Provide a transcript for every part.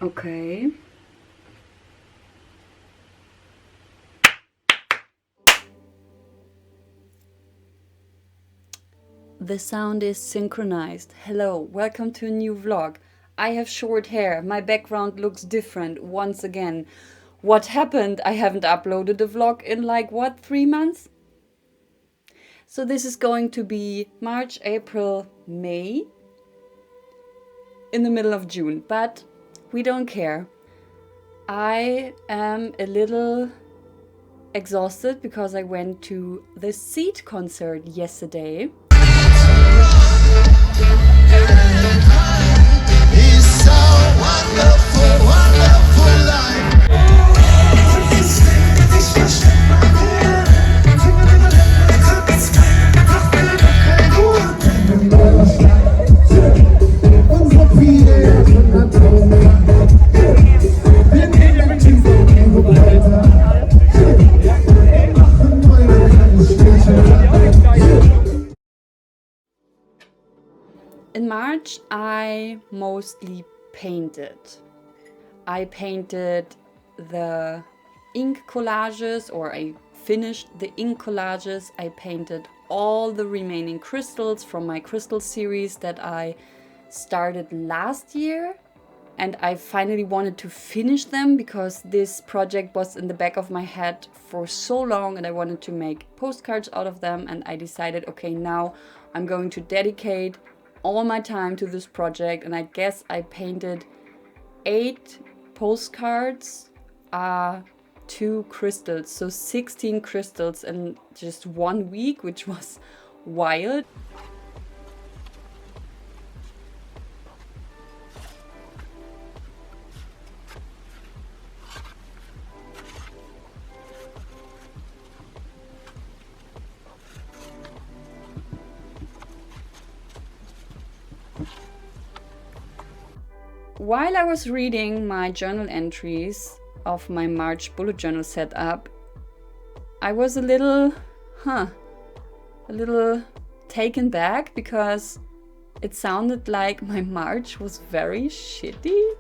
Okay. The sound is synchronized. Hello, welcome to a new vlog. I have short hair, my background looks different once again. What happened? I haven't uploaded a vlog in like, what, 3 months? So this is going to be March, April, May, in the middle of June, but we don't care. I am a little exhausted because I went to the Seed concert yesterday. It's a wonderful, wonderful life. In March, I mostly painted. I painted the ink collages, or I finished the ink collages. I painted all the remaining crystals from my crystal series that I started last year. And I finally wanted to finish them because this project was in the back of my head for so long and I wanted to make postcards out of them. And I decided, okay, now I'm going to dedicate all my time to this project. And I guess I painted 8 postcards, 2 crystals, so 16 crystals in just 1 week, which was wild. While I was reading my journal entries of my March bullet journal setup, I was a little taken back because it sounded like my March was very shitty.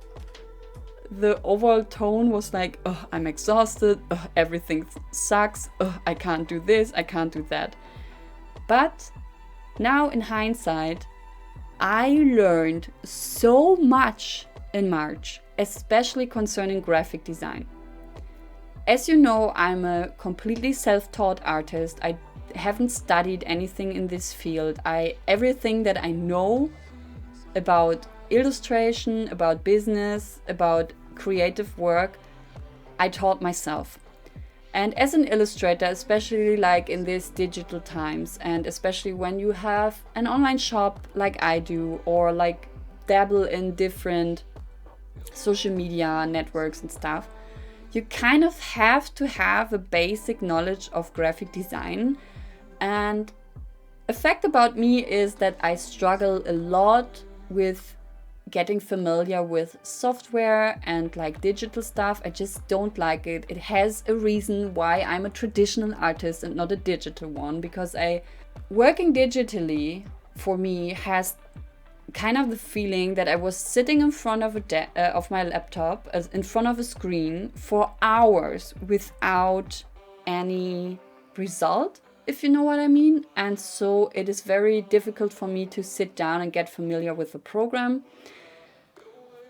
The overall tone was like, oh, I'm exhausted, oh, everything sucks, oh, I can't do this, I can't do that. But now in hindsight, I learned so much in March, especially concerning graphic design. As you know, I'm a completely self-taught artist. I haven't studied anything in this field. Everything that I know about illustration, about business, about creative work, I taught myself. And as an illustrator, especially like in these digital times, and especially when you have an online shop like I do, or like dabble in different social media networks and stuff, you kind of have to have a basic knowledge of graphic design. And a fact about me is that I struggle a lot with getting familiar with software and like digital stuff. I just don't like it. It has a reason why I'm a traditional artist and not a digital one, because working digitally for me has kind of the feeling that I was sitting in front of of my laptop, in front of a screen for hours without any result, if you know what I mean. And so it is very difficult for me to sit down and get familiar with the program.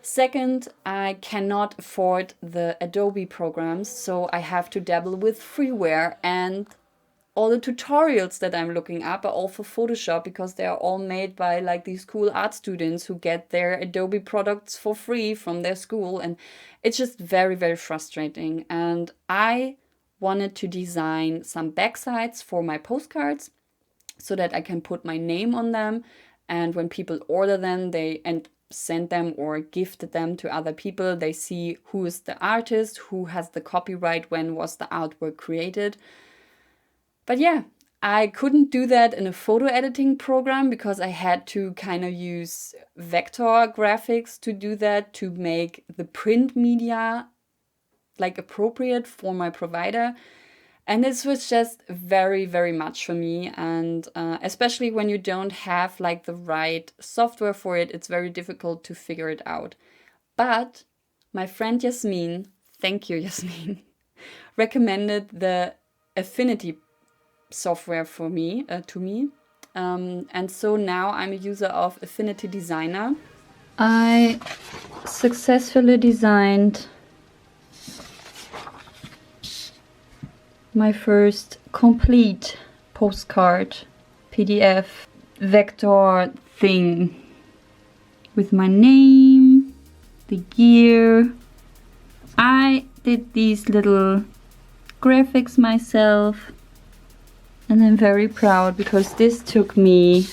Second, I cannot afford the Adobe programs, so I have to dabble with freeware, and all the tutorials that I'm looking up are all for Photoshop because they are all made by like these cool art students who get their Adobe products for free from their school, and it's just very, very frustrating. And I wanted to design some backsides for my postcards so that I can put my name on them, and when people order them, and send them or gift them to other people, they see who is the artist, who has the copyright, when was the artwork created. But yeah, I couldn't do that in a photo editing program because I had to kind of use vector graphics to do that, to make the print media like appropriate for my provider. And this was just very, very much for me. And especially when you don't have like the right software for it, it's very difficult to figure it out. But My friend Jasmin, thank you Jasmin, recommended the Affinity software for me, to me. And so now I'm a user of Affinity Designer. I successfully designed my first complete postcard PDF vector thing with my name, the gear. I did these little graphics myself, and I'm very proud because this took me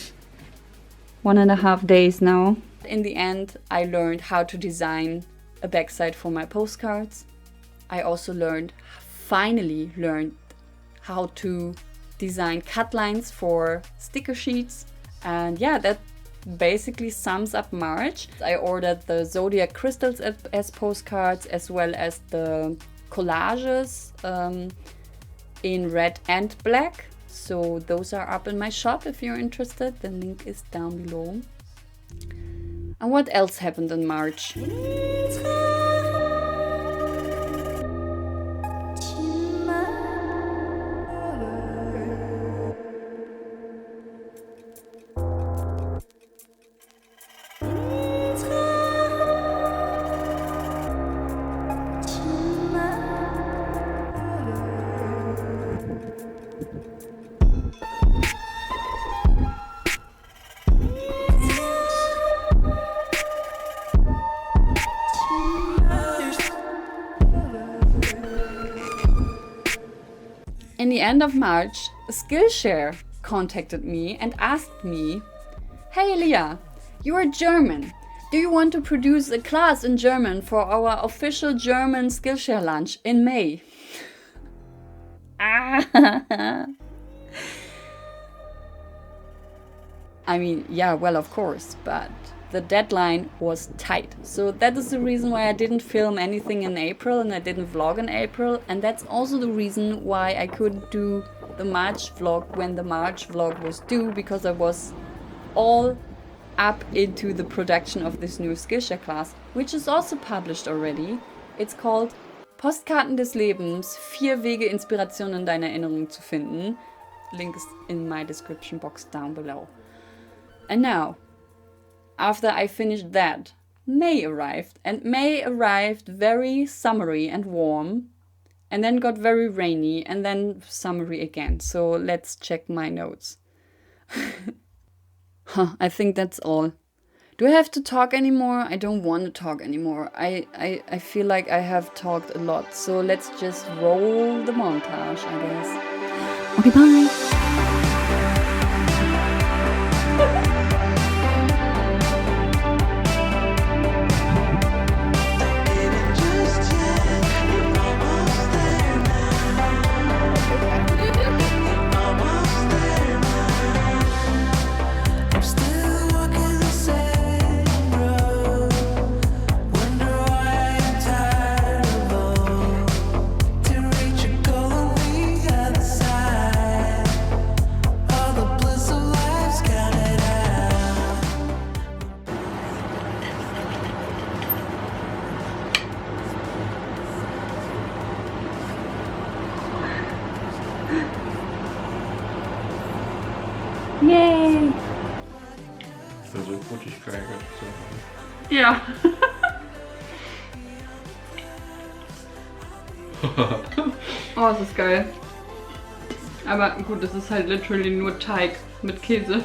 1.5 days now. In the end, I learned how to design a backside for my postcards. I also finally learned how to design cut lines for sticker sheets. And yeah, that basically sums up March. I ordered the zodiac crystals as postcards, as well as the collages in red and black. So those are up in my shop if you're interested. The link is down below. And what else happened in March? In the end of March, Skillshare contacted me and asked me, "Hey Leah, you are German. Do you want to produce a class in German for our official German Skillshare lunch in May?" I mean, yeah, well, of course, but the deadline was tight. So that is the reason why I didn't film anything in April and I didn't vlog in April. And that's also the reason why I couldn't do the March vlog when the March vlog was due, because I was all up into the production of this new Skillshare class, which is also published already. It's called Postkarten des Lebens, 4 Wege Inspiration in deine Erinnerung zu finden. Link is in my description box down below. And now, after I finished that, May arrived, and May arrived very summery and warm, and then got very rainy, and then summery again. So let's check my notes. I think that's all. Do I have to talk anymore? I don't want to talk anymore. I feel like I have talked a lot, so let's just roll the montage, I guess. Okay, bye! Yay! Versuch ich geil zu Ja. Oh, es ist geil. Aber gut, das ist halt literally nur Teig mit Käse.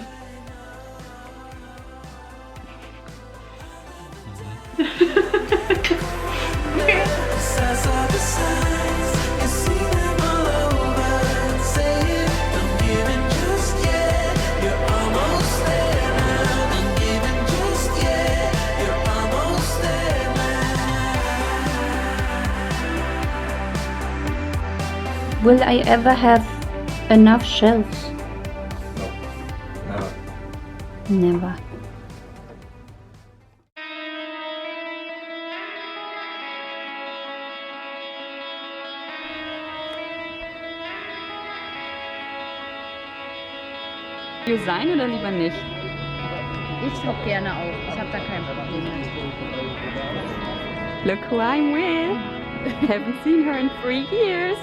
Will I ever have enough shells? No. Never. Will sein oder lieber nicht? Ich hab gerne auch. Ich habe da kein Problem mit. Look who I'm with. Haven't seen her in 3 years.